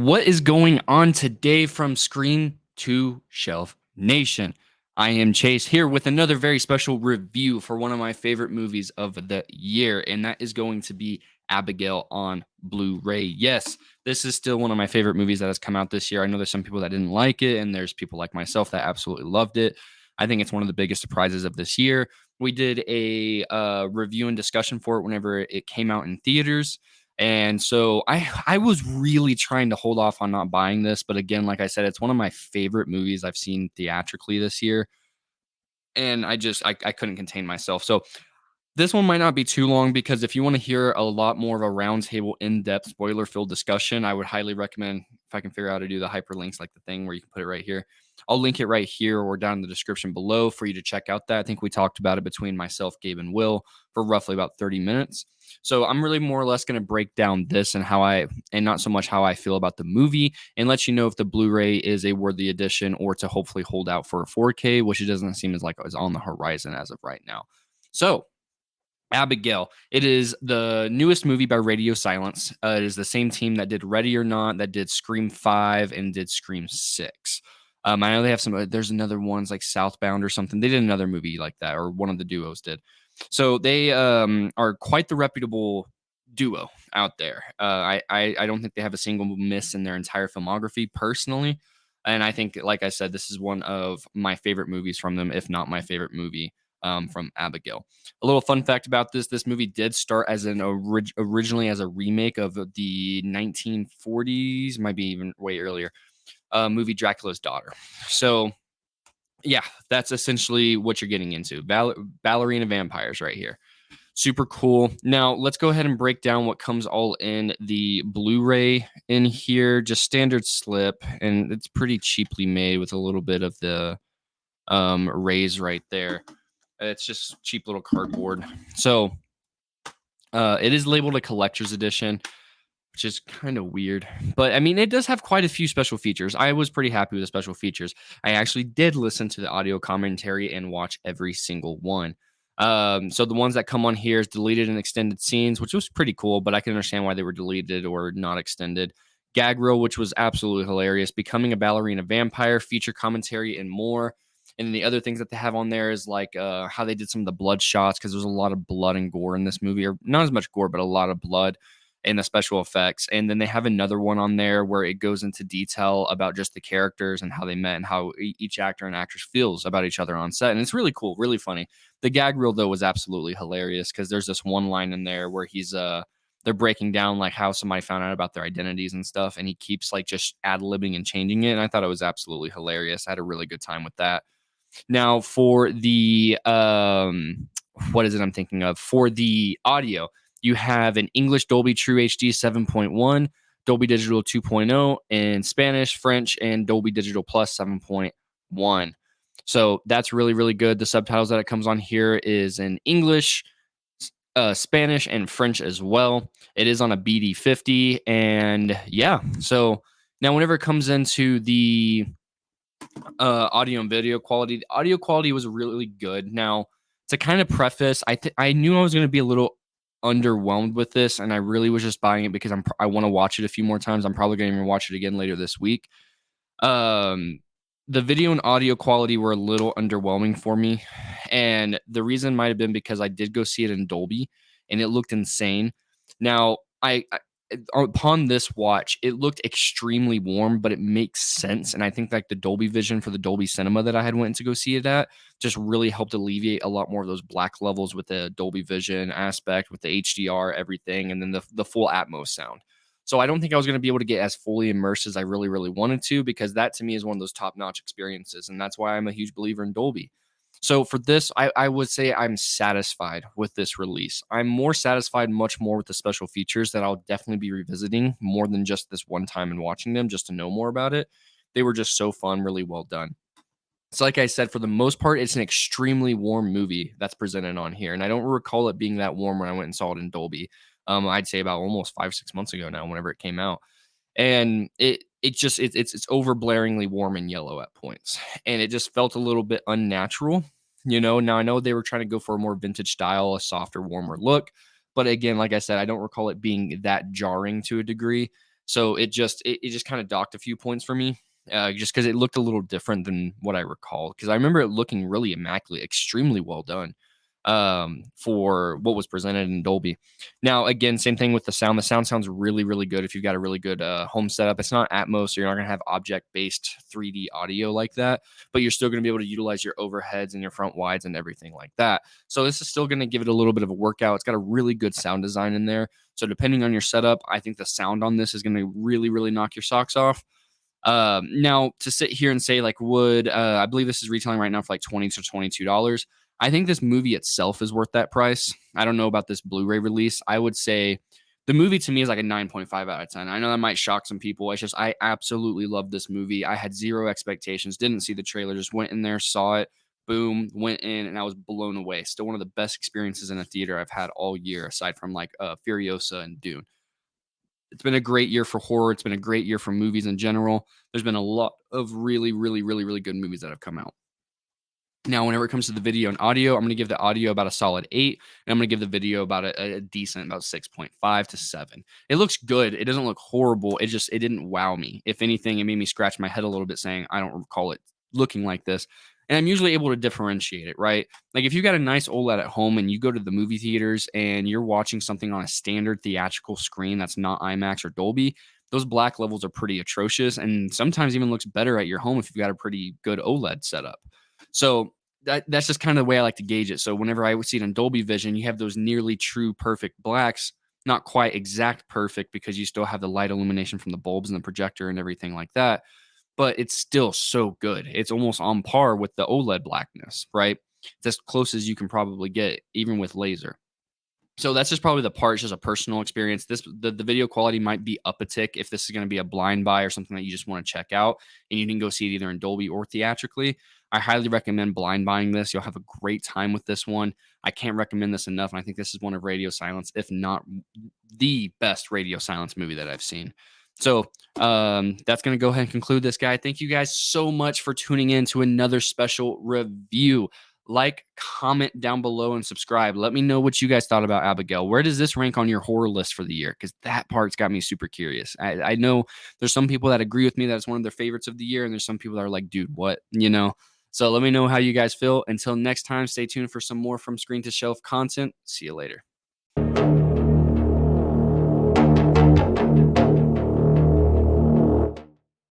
What is going on today from Screen to Shelf Nation? I am Chase here with another very special review for one of my favorite movies of the year, and that is going to be Abigail on Blu-ray. Yes, this is still one of my favorite movies that has come out this year. I know there's some people that didn't like it, and there's people like myself that absolutely loved it. I think it's one of the biggest surprises of this year. We did a review and discussion for it whenever it came out in theaters. And so I was really trying to hold off on not buying this, but again, like I said, it's one of my favorite movies I've seen theatrically this year, and I couldn't contain myself. So this one might not be too long because if you want to hear a lot more of a roundtable, in-depth, spoiler-filled discussion, I would highly recommend if I can figure out how to do the hyperlinks like the thing where you can put it right here. I'll link it right here or down in the description below for you to check out that. I think we talked about it between myself, Gabe, and Will for roughly about 30 minutes. So I'm really more or less going to break down this and not so much how I feel about the movie and let you know if the Blu-ray is a worthy addition or to hopefully hold out for a 4K, which it doesn't seem as like it was on the horizon as of right now. So Abigail. It is the newest movie by Radio Silence. It is the same team that did Ready or Not, that did Scream 5, and did Scream 6. I know they have some, there's another ones like Southbound or something. They did another movie like that, or one of the duos did. So they are quite the reputable duo out there. I don't think they have a single miss in their entire filmography personally. And I think, like I said, this is one of my favorite movies from them, if not my favorite movie from Abigail. A little fun fact about this movie did start as originally as a remake of the 1940s, might be even way earlier, movie Dracula's Daughter. So yeah, that's essentially what you're getting into. Ballerina vampires right here. Super cool. Now let's go ahead and break down what comes all in the Blu-ray in here. Just standard slip, and it's pretty cheaply made with a little bit of the raise right there. It's just cheap little cardboard. So it is labeled a collector's edition, which is kind of weird. But I mean, it does have quite a few special features. I was pretty happy with the special features. I actually did listen to the audio commentary and watch every single one. So the ones that come on here is deleted and extended scenes, which was pretty cool, but I can understand why they were deleted or not extended. Gag reel, which was absolutely hilarious. Becoming a ballerina vampire, feature commentary, and more. And then the other things that they have on there is like how they did some of the blood shots, because there's a lot of blood and gore in this movie, or not as much gore, but a lot of blood and the special effects. And then they have another one on there where it goes into detail about just the characters and how they met and how each actor and actress feels about each other on set. And it's really cool, really funny. The gag reel, though, was absolutely hilarious because there's this one line in there where they're breaking down like how somebody found out about their identities and stuff, and he keeps like just ad-libbing and changing it. And I thought it was absolutely hilarious. I had a really good time with that. Now for the what is it I'm thinking of? For the audio, you have an English Dolby True HD 7.1, Dolby Digital 2.0, and Spanish, French, and Dolby Digital Plus 7.1. So that's really, really good. The subtitles that it comes on here is in English, Spanish, and French as well. It is on a BD50, and yeah. So now whenever it comes into the audio and video quality, the audio quality was really good. Now, to kind of preface, I knew I was going to be a little underwhelmed with this, and I really was just buying it because I want to watch it a few more times. I'm probably going to even watch it again later this week. The video and audio quality were a little underwhelming for me, and the reason might have been because I did go see it in Dolby, and it looked insane. Now, upon this watch, it looked extremely warm, but it makes sense. And I think like the Dolby Vision for the Dolby Cinema that I had went to go see it at just really helped alleviate a lot more of those black levels with the Dolby Vision aspect, with the HDR, everything, and then the full Atmos sound. So I don't think I was going to be able to get as fully immersed as I really, really wanted to, because that to me is one of those top-notch experiences. And that's why I'm a huge believer in Dolby. So for this, I would say I'm satisfied with this release. I'm more satisfied, much more with the special features that I'll definitely be revisiting more than just this one time and watching them just to know more about it. They were just so fun, really well done. So like I said, for the most part, it's an extremely warm movie that's presented on here. And I don't recall it being that warm when I went and saw it in Dolby. I'd say about almost 5-6 months ago now, whenever it came out. And it's over blaringly warm and yellow at points, and it just felt a little bit unnatural. Now I know they were trying to go for a more vintage style, a softer, warmer look, but again, like I said, I don't recall it being that jarring to a degree. So it just kind of docked a few points for me, just because it looked a little different than what I recall. Because I remember it looking really immaculate, extremely well done, for what was presented in Dolby. Now, again, same thing with the sound. The sound sounds really, really good if you've got a really good home setup. It's not Atmos, so you're not going to have object-based 3D audio like that, but you're still going to be able to utilize your overheads and your front wides and everything like that. So this is still going to give it a little bit of a workout. It's got a really good sound design in there. So depending on your setup, I think the sound on this is going to really, really knock your socks off. Now to sit here and say like, would I believe this is retailing right now for like $20 to $22. I think this movie itself is worth that price. I don't know about this Blu-ray release. I would say the movie to me is like a 9.5 out of 10. I know that might shock some people. It's just I absolutely love this movie. I had zero expectations, didn't see the trailer, just went in there, saw it, boom, went in, and I was blown away. Still one of the best experiences in a theater I've had all year, aside from like Furiosa and Dune. It's been a great year for horror. It's been a great year for movies in general. There's been a lot of really, really, really, really good movies that have come out. Now, whenever it comes to the video and audio, I'm going to give the audio about a solid 8, and I'm going to give the video about a decent, about 6.5 to 7. It looks good. It doesn't look horrible. It didn't wow me. If anything, it made me scratch my head a little bit saying, I don't recall it looking like this. And I'm usually able to differentiate it, right? Like if you got a nice OLED at home and you go to the movie theaters and you're watching something on a standard theatrical screen that's not IMAX or Dolby, those black levels are pretty atrocious and sometimes even looks better at your home if you've got a pretty good OLED setup. So that's just kind of the way I like to gauge it. So whenever I would see it in Dolby Vision, you have those nearly true perfect blacks, not quite exact perfect because you still have the light illumination from the bulbs and the projector and everything like that, but it's still so good. It's almost on par with the OLED blackness, right? It's as close as you can probably get, even with laser. So that's just probably the part. It's just a personal experience. The video quality might be up a tick if this is going to be a blind buy or something that you just want to check out, and you can go see it either in Dolby or theatrically. I highly recommend blind buying this. You'll have a great time with this one. I can't recommend this enough, and I think this is one of Radio Silence, if not the best Radio Silence movie that I've seen. So that's going to go ahead and conclude this, guy. Thank you guys so much for tuning in to another special review. Like, comment down below, and subscribe. Let me know what you guys thought about Abigail. Where does this rank on your horror list for the year? Because that part's got me super curious. I know there's some people that agree with me that it's one of their favorites of the year, and there's some people that are like, dude, what? So let me know how you guys feel. Until next time, stay tuned for some more From Screen to Shelf content. See you later.